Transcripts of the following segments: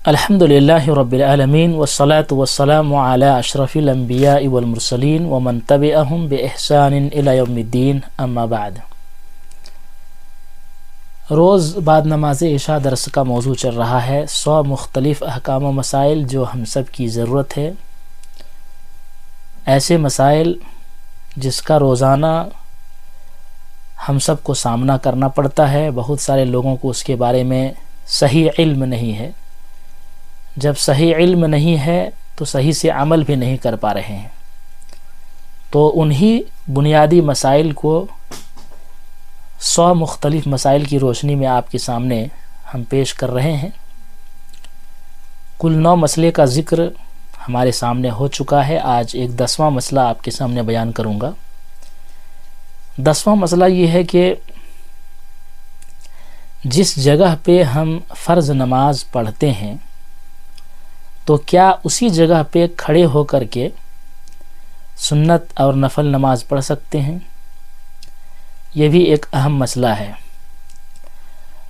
الحمدللہ رب العالمین والصلاة والسلام علی اشرف الانبیاء والمرسلین ومن تبعہم بإحسان الی یوم الدین اما بعد۔ روز بعد نماز عشاء درس کا موضوع چل رہا ہے 100 مختلف احکام و مسائل جو ہم سب کی ضرورت ہے، ایسے مسائل جس کا روزانہ ہم سب کو سامنا کرنا پڑتا ہے۔ بہت سارے لوگوں کو اس کے بارے میں صحیح علم نہیں ہے، جب صحیح علم نہیں ہے تو صحیح سے عمل بھی نہیں کر پا رہے ہیں، تو انہی بنیادی مسائل کو 100 مختلف مسائل کی روشنی میں آپ کے سامنے ہم پیش کر رہے ہیں۔ کل 9 مسئلے کا ذکر ہمارے سامنے ہو چکا ہے، آج ایک 10واں مسئلہ آپ کے سامنے بیان کروں گا۔ 10واں مسئلہ یہ ہے کہ جس جگہ پہ ہم فرض نماز پڑھتے ہیں تو کیا اسی جگہ پہ کھڑے ہو کر کے سنت اور نفل نماز پڑھ سکتے ہیں؟ یہ بھی ایک اہم مسئلہ ہے۔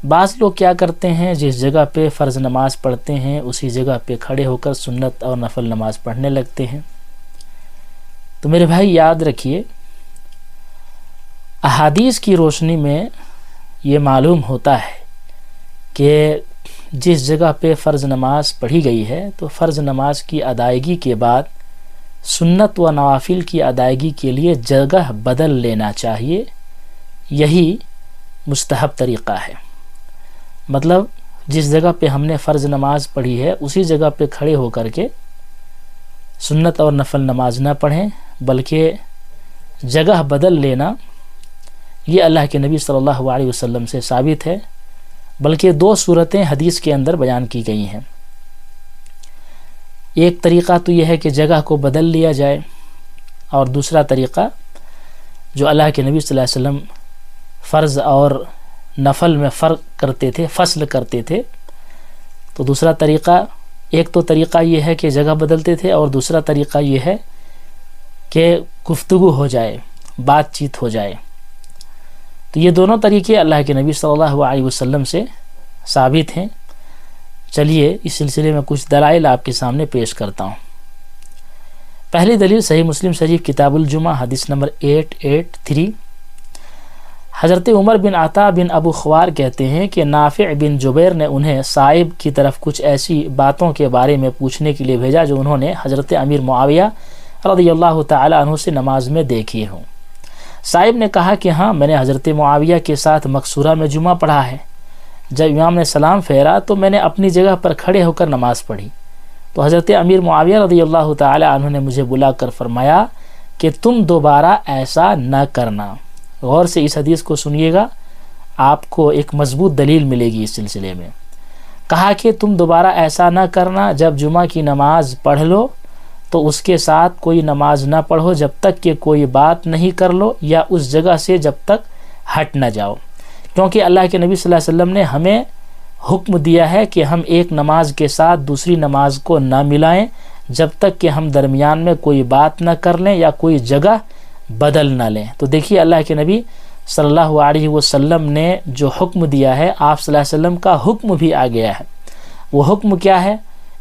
بعض لوگ کیا کرتے ہیں، جس جگہ پہ فرض نماز پڑھتے ہیں اسی جگہ پہ کھڑے ہو کر سنت اور نفل نماز پڑھنے لگتے ہیں۔ تو میرے بھائی یاد رکھیے، احادیث کی روشنی میں یہ معلوم ہوتا ہے کہ جس جگہ پہ فرض نماز پڑھی گئی ہے تو فرض نماز کی ادائیگی کے بعد سنت و نوافل کی ادائیگی کے لیے جگہ بدل لینا چاہیے، یہی مستحب طریقہ ہے۔ مطلب جس جگہ پہ ہم نے فرض نماز پڑھی ہے اسی جگہ پہ کھڑے ہو کر کے سنت اور نفل نماز نہ پڑھیں، بلکہ جگہ بدل لینا یہ اللہ کے نبی صلی اللہ علیہ وسلم سے ثابت ہے، بلکہ 2 صورتیں حدیث کے اندر بیان کی گئی ہیں۔ ایک طریقہ تو یہ ہے کہ جگہ کو بدل لیا جائے، اور دوسرا طریقہ جو اللہ کے نبی صلی اللہ علیہ وسلم فرض اور نفل میں فرق کرتے تھے، فصل کرتے تھے، تو دوسرا طریقہ، ایک تو طریقہ یہ ہے کہ جگہ بدلتے تھے، اور دوسرا طریقہ یہ ہے کہ گفتگو ہو جائے، بات چیت ہو جائے۔ تو یہ دونوں طریقے اللہ کے نبی صلی اللہ علیہ وسلم سے ثابت ہیں۔ چلیے اس سلسلے میں کچھ دلائل آپ کے سامنے پیش کرتا ہوں۔ پہلی دلیل صحیح مسلم شریف کتاب الجمعہ حدیث نمبر 883، حضرت عمر بن عطا بن ابو خوار کہتے ہیں کہ نافع بن جبیر نے انہیں صائب کی طرف کچھ ایسی باتوں کے بارے میں پوچھنے کے لیے بھیجا جو انہوں نے حضرت امیر معاویہ رضی اللہ تعالی عنہ سے نماز میں دیکھی ہوں۔ صاحب نے کہا کہ ہاں، میں نے حضرت معاویہ کے ساتھ مقصورہ میں جمعہ پڑھا ہے۔ جب امام نے سلام پھیرا تو میں نے اپنی جگہ پر کھڑے ہو کر نماز پڑھی، تو حضرت امیر معاویہ رضی اللہ تعالی عنہ نے مجھے بلا کر فرمایا کہ تم دوبارہ ایسا نہ کرنا۔ غور سے اس حدیث کو سنیے گا، آپ کو ایک مضبوط دلیل ملے گی اس سلسلے میں۔ کہا کہ تم دوبارہ ایسا نہ کرنا، جب جمعہ کی نماز پڑھ لو تو اس کے ساتھ کوئی نماز نہ پڑھو جب تک کہ کوئی بات نہیں کر لو یا اس جگہ سے جب تک ہٹ نہ جاؤ، کیونکہ اللہ کے نبی صلی اللہ علیہ وسلم نے ہمیں حکم دیا ہے کہ ہم ایک نماز کے ساتھ دوسری نماز کو نہ ملائیں جب تک کہ ہم درمیان میں کوئی بات نہ کر لیں یا کوئی جگہ بدل نہ لیں۔ تو دیکھیے اللہ کے نبی صلی اللہ علیہ وسلم نے جو حکم دیا ہے، آپ صلی اللہ علیہ وسلم کا حکم بھی آ گیا ہے۔ وہ حکم کیا ہے؟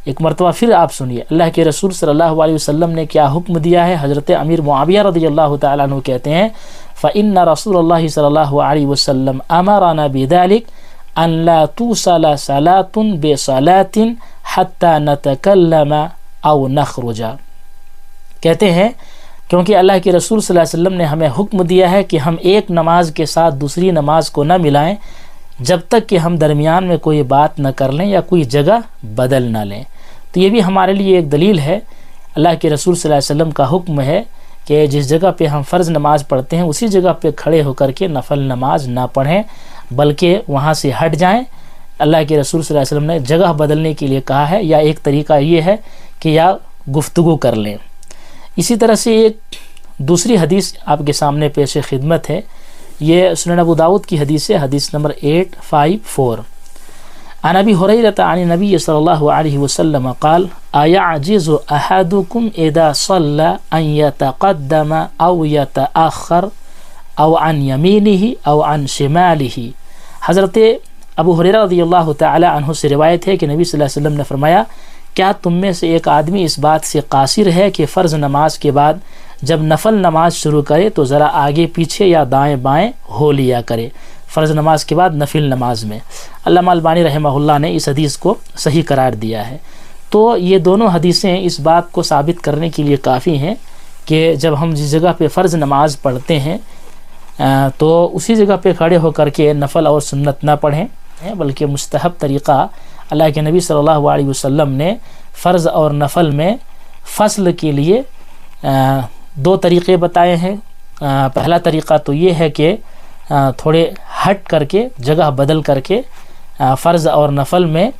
ایک مرتبہ پھر آپ سنیے، اللہ کے رسول صلی اللہ علیہ وسلم نے کیا حکم دیا ہے۔ حضرت امیر معاویہ رضی اللہ تعالیٰ عنہ کہتے ہیں فَإِنَّ رَسُولَ اللَّهِ صلی اللہ علیہ وسلم أَمَرَنَا بِذَلِكَ أَن لَا تُوصَلَ صَلَاةٌ بِصَلَاةٍ حَتَّى نَتَكَلَّمَ أَوْ نَخْرُجَ۔ کہتے ہیں کیونکہ اللہ کے رسول صلی اللہ علیہ وسلم نے ہمیں حکم دیا ہے کہ ہم ایک نماز کے ساتھ دوسری نماز کو نہ ملائیں جب تک کہ ہم درمیان میں کوئی بات نہ کر لیں یا کوئی جگہ بدل نہ لیں۔ تو یہ بھی ہمارے لیے ایک دلیل ہے، اللہ کے رسول صلی اللہ علیہ وسلم کا حکم ہے کہ جس جگہ پہ ہم فرض نماز پڑھتے ہیں اسی جگہ پہ کھڑے ہو کر کے نفل نماز نہ پڑھیں بلکہ وہاں سے ہٹ جائیں۔ اللہ کے رسول صلی اللہ علیہ وسلم نے جگہ بدلنے کے لیے کہا ہے، یا ایک طریقہ یہ ہے کہ یا گفتگو کر لیں۔ اسی طرح سے ایک دوسری حدیث آپ کے سامنے پیش خدمت ہے، یہ سنن ابو داؤد کی حدیث ہے، حدیث نمبر 854، عن ابی ہریرہ عن النبی صلی اللہ علیہ وسلم قال ایعجز احدکم اذا صلی ان یتقدم او یتأخر او عن یمینہ او عن شمالہ۔ حضرت ابو ہریرہ رضی اللہ تعالی عنہ سے روایت ہے کہ نبی صلی اللہ علیہ وسلم نے فرمایا کیا تم میں سے ایک آدمی اس بات سے قاصر ہے کہ فرض نماز کے بعد جب نفل نماز شروع کرے تو ذرا آگے پیچھے یا دائیں بائیں ہو لیا کرے، فرض نماز کے بعد نفل نماز میں۔ علامہ البانی رحمہ اللہ نے اس حدیث کو صحیح قرار دیا ہے۔ تو یہ دونوں حدیثیں اس بات کو ثابت کرنے کے لیے کافی ہیں کہ جب ہم جس جگہ پہ فرض نماز پڑھتے ہیں تو اسی جگہ پہ کھڑے ہو کر کے نفل اور سنت نہ پڑھیں، بلکہ مستحب طریقہ اللہ کے نبی صلی اللہ علیہ وسلم نے فرض اور نفل میں فصل کے لیے دو طریقے بتائے ہیں۔ پہلا طریقہ تو یہ ہے کہ تھوڑے ہٹ کر کے جگہ بدل کر کے فرض اور نفل میں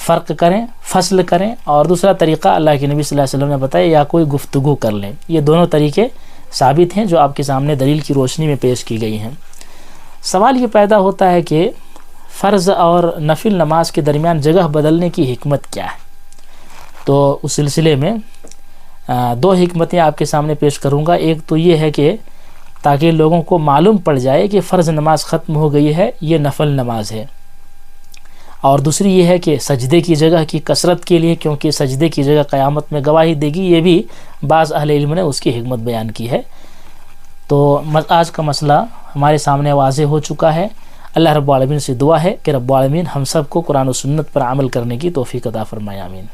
فرق کریں، فصل کریں، اور دوسرا طریقہ اللہ کے نبی صلی اللہ علیہ وسلم نے بتایا یا کوئی گفتگو کر لیں۔ یہ دونوں طریقے ثابت ہیں جو آپ کے سامنے دلیل کی روشنی میں پیش کی گئی ہیں۔ سوال یہ پیدا ہوتا ہے کہ فرض اور نفل نماز کے درمیان جگہ بدلنے کی حکمت کیا ہے؟ تو اس سلسلے میں دو حکمتیں آپ کے سامنے پیش کروں گا۔ ایک تو یہ ہے کہ تاکہ لوگوں کو معلوم پڑ جائے کہ فرض نماز ختم ہو گئی ہے، یہ نفل نماز ہے، اور دوسری یہ ہے کہ سجدے کی جگہ کی کثرت کے لیے، کیونکہ سجدے کی جگہ قیامت میں گواہی دے گی، یہ بھی بعض اہل علم نے اس کی حکمت بیان کی ہے۔ تو آج کا مسئلہ ہمارے سامنے واضح ہو چکا ہے۔ اللہ رب العالمین سے دعا ہے کہ رب العالمین ہم سب کو قرآن و سنت پر عمل کرنے کی توفیق عطا فرمائے، آمین۔